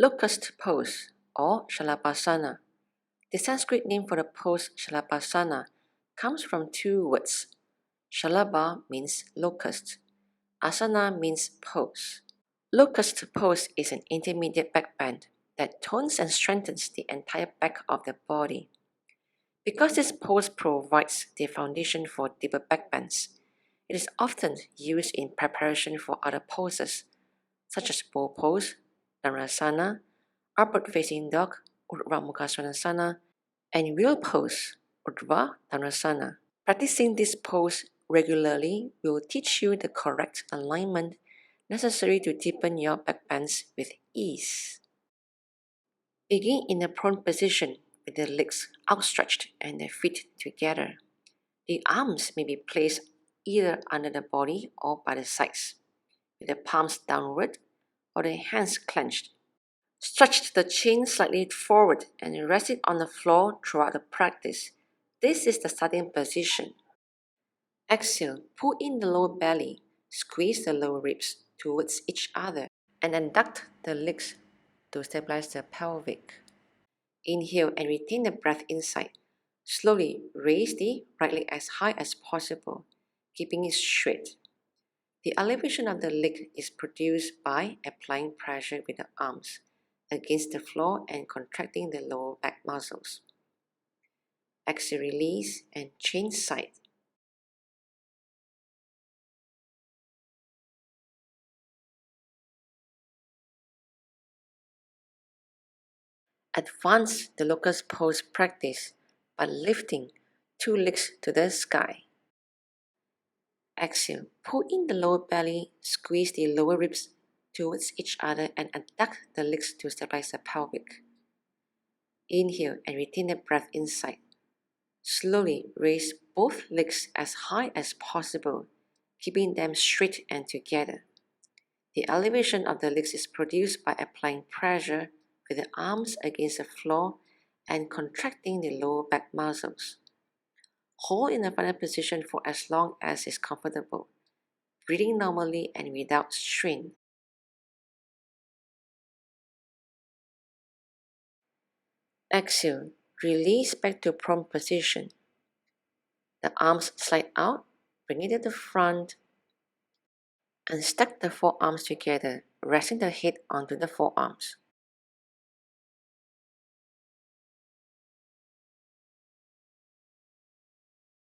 Locust Pose or Shalabhasana. The Sanskrit name for the pose Shalabhasana comes from two words. Shalabha means locust. Asana means pose. Locust pose is an intermediate back bend that tones and strengthens the entire back of the body. Because this pose provides the foundation for deeper back bends, it is often used in preparation for other poses, such as bow pose, Dharasana, upward facing dog, Urdhva Mukha Svanasana, and wheel pose, Urdhva Dhanasana. Practicing this pose regularly will teach you the correct alignment necessary to deepen your back bends with ease. Begin in a prone position with the legs outstretched and the feet together. The arms may be placed either under the body or by the sides, with the palms downward or the hands clenched. Stretch the chin slightly forward and rest it on the floor throughout the practice. This is the starting position. Exhale, pull in the lower belly, squeeze the lower ribs towards each other, and abduct the legs to stabilize the pelvic. Inhale and retain the breath inside. Slowly raise the right leg as high as possible, keeping it straight. The elevation of the leg is produced by applying pressure with the arms against the floor and contracting the lower back muscles. Exhale, release and change side. Advance the locust pose practice by lifting two legs to the sky. Exhale, pull in the lower belly, squeeze the lower ribs towards each other and abduct the legs to stabilize the pelvic. Inhale and retain the breath inside. Slowly raise both legs as high as possible, keeping them straight and together. The elevation of the legs is produced by applying pressure with the arms against the floor and contracting the lower back muscles. Hold in the final position for as long as is comfortable, breathing normally and without strain. Exhale, release back to prone position. The arms slide out, bring it to the front, and stack the forearms together, resting the head onto the forearms.